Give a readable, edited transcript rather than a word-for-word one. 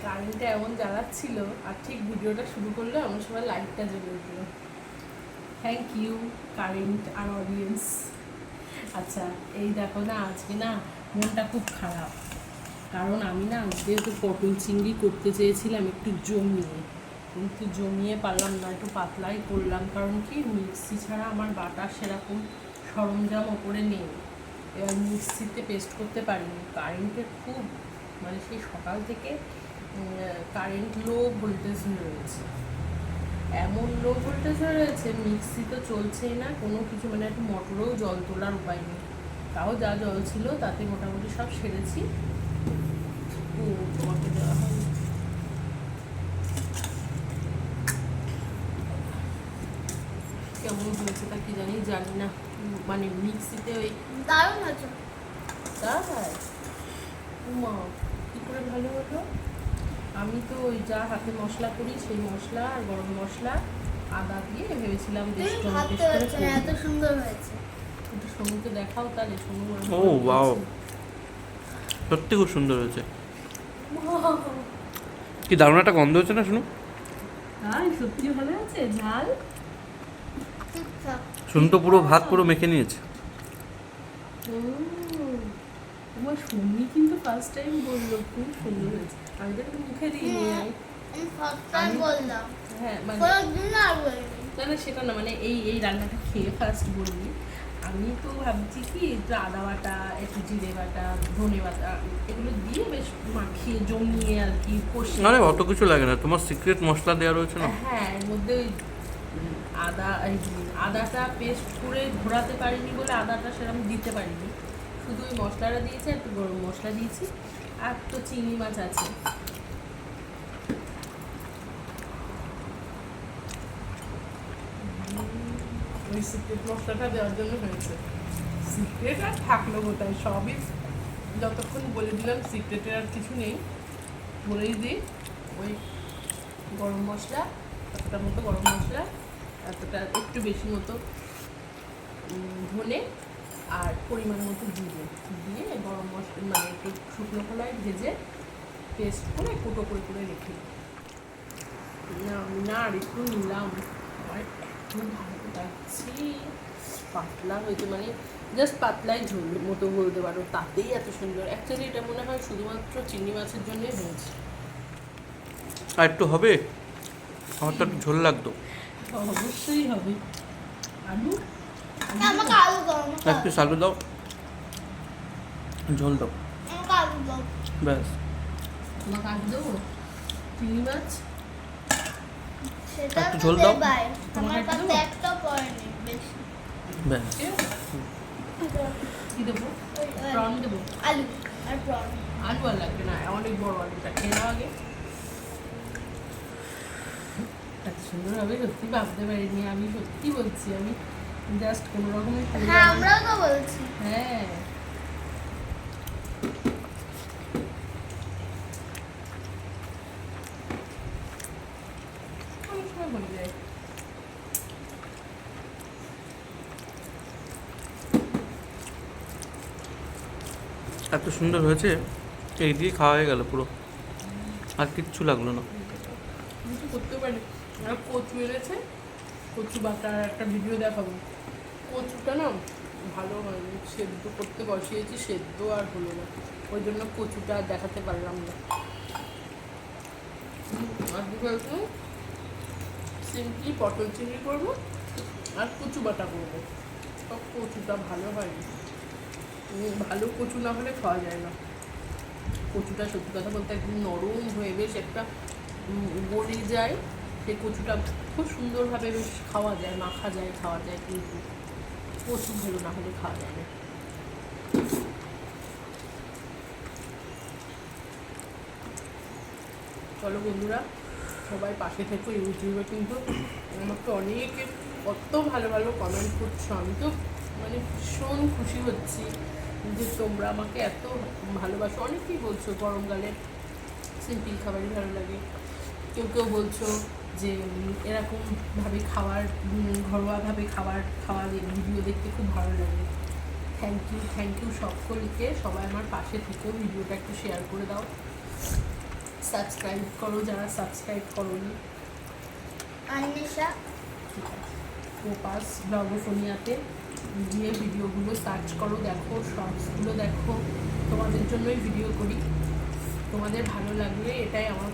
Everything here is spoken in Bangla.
কারেন্টটা এমন জ্বালাচ্ছিল আর ঠিক ভিডিওটা শুরু করলো এমন সময় লাইটটা জ্বলে উঠলো। থ্যাংক ইউ কারেন্ট আর অডিয়েন্স। আচ্ছা এই দেখো না, আজকে না মনটা খুব খারাপ, কারণ আমি না যেহেতু পটল চিংড়ি করতে চেয়েছিলাম একটু জমিয়ে, কিন্তু জমিয়ে পারলাম না, একটু পাতলাই করলাম। কারণ কি, মিক্সি ছাড়া আমার বাটার সেরকম সরঞ্জাম ওপরে নেই, এবার মিক্সিতে পেস্ট করতে পারিনি। কারেন্টের খুব মানে সেই সকাল থেকে কারেন্ট লো ভোল্টেজ রয়েছে, এমন লো ভোল্টেজ হয়ে রয়েছে, মিক্সি তো চলছেই না কোনো কিছু, মানে একটু মোটরেও জল তোলার উপায় নেই। তাও যা জল ছিল তাতে মোটামুটি সব সেরেছি। ও তোমাকে দেওয়া হবে, কেমন হয়েছে তা কি জানি না, মানে মিক্সিতে ওই দারুণ হয়েছে। তাই উমা কী করে ভালো হলো। আমি তো ওই যা হাতে মশলা করি সেই মশলা আর গরম মশলা আদা দিয়ে ভেবেছিলাম বেশ তুমি ভাবতে পারছো না এত সুন্দর হয়েছে। একটু সোনুকে দেখাও তাহলে। সোনু ও ওয়াও, সত্যি খুব সুন্দর হয়েছে। কি দারুণ একটা গন্ধ হচ্ছে না শুনো? হ্যাঁ সত্যি ভালো আছে। ঝাল ঠিকঠাক। শুন তো পুরো ভাত পুরো মেখে নিয়েছে। তোমার সুমি কিন্তু ফার্স্ট টাইম বললো খুব সুন্দর হয়েছে, আমি তো একটু মুখে দিইনি। আমি ফার্স্ট টাইম বললাম, হ্যাঁ মানে কোনোদিন আর বলিনি। না না সেটা না, মানে এই রান্নাটা খেয়ে ফার্স্ট বললি। আমি তো ভাবছি কি একটু আদা বাটা, একটু জিরে বাটা, ধনে বাটা এগুলো দিয়ে বেশ মাখিয়ে জমিয়ে আর কি কষিয়ে। আরে অত কিছু লাগে না, তোমার সিক্রেট মশলা দেওয়া রয়েছে না। হ্যাঁ এর মধ্যে ওই আদাটা পেস্ট করে ঘোরাতে পারিনি বলে আদাটা সেরকম দিতে পারিনি, শুধু ওই মশলাটা দিয়েছি, একটু গরম মশলা দিয়েছি, আর তো চিংড়ি মাছ আছে। ওই সিক্রেট মশলাটা দেওয়ার জন্য হয়েছে। সিক্রেট আর থাকলো কোথায়, সবই যতক্ষণ বলে দিলাম সিক্রেটের আর কিছু নেই, বলেই দিই। ওই গরম মশলা, এতটা মতো গরম মশলা, এতটা একটু বেশি মতো ধনে, আর পরিমাণ মতো জিরে দিয়ে গরম মশলা মানে একটু শুকনো খোলায় ভেজে পেস্ট করে কুটো করে করে রেখে না আর একটু নিলাম। আমার এত ভালো লাগছে, পাতলা হয়েছে, মানে জাস্ট পাতলাই ঝোল মতো বলতে পারো, তাতেই এত সুন্দর। অ্যাকচুয়ালি এটা মনে হয় শুধুমাত্র চিংড়ি মাছের জন্যই হয়েছে। আর একটু হবে, আমার তো একটু ঝোল লাগতো। অবশ্যই হবে। আলু আমাকে আলু দাও, আমাকে এক পিস আলু দাও, ঝোল দাও, আমাকে আলু দাও। ব্যাস। তোমাকে আলু দেবো, চিংড়ি মাছ সেটা একটু তো ঝোল দাও। দেবাই, তোমাকে আমার একটু কাছে দেবো? একটা পড়েনি বেশি। ব্যাস। ঠিক আছে? কি দেবো? প্রন দেবো? আলু আর প্রন। আলু আর লাগবে না, অনেক বড় আলুটা খেয়ে নাও আগে। এত সুন্দর হবে সত্যি ভাবতে পারিনি, আমি সত্যি বলছি, আমি জাস্ট কোনো রকমের হ্যাঁ আমরাও তো বলছি। হ্যাঁ অনেক সময় বলে যায়। এত সুন্দর হয়েছে, এই দিয়ে খাওয়া হয়ে গেল পুরো, আর কিচ্ছু লাগলো না। কিছু করতে পারি। আর কচু এনেছে, কচু বাটার একটা ভিডিও দেখাবো। কচুটা না ভালো হয়নি, সেদ্ধ করতে বসিয়েছি, সেদ্ধ আর হলো না, ওই জন্য কচুটা আর দেখাতে পারলাম না। আর যেহেতু সিম্পলি পটল চিংড়ি করবো আর কচু বাটা করবো, সব কচুটা ভালো হয়নি। ভালো কচু না হলে খাওয়া যায় না। কচুটা সত্যি কথা বলতে একদম নরম হয়ে বেশ একটা গলে যায়, সেই কচুটা খুব সুন্দরভাবে বেশ খাওয়া যায়, মাখা যায়, খাওয়া যায়, কিন্তু কচু ভালো না হলে খাওয়া যায় না। চলো বন্ধুরা, সবাই পাশে থেকো। ইউটিউবে কিন্তু আমাকে অনেকে কত ভালো ভালো কমেন্ট করছো, আমি তো মানে ভীষণ খুশি হচ্ছি যে তোমরা আমাকে এত ভালোবাসো। অনেকেই বলছো গরমকালে সিম্পল খাবারই ভালো লাগে, কেউ কেউ বলছো যে এরকমভাবে খাবার ঘরোয়াভাবে খাওয়ার ভিডিও দেখতে খুব ভালো লাগে। থ্যাংক ইউ সকলকে, সবাই আমার পাশে থেকেও ভিডিওটা একটু শেয়ার করে দাও, সাবস্ক্রাইব করো যারা সাবস্ক্রাইব করোনি। আনিশা ঠিক আছে, কোপাস ব্লগোফোনিয়াতে গিয়ে ভিডিওগুলো সার্চ করো, দেখো শর্টসগুলো দেখো, তোমাদের জন্যই ভিডিও করি, তোমাদের ভালো লাগলে এটাই আমার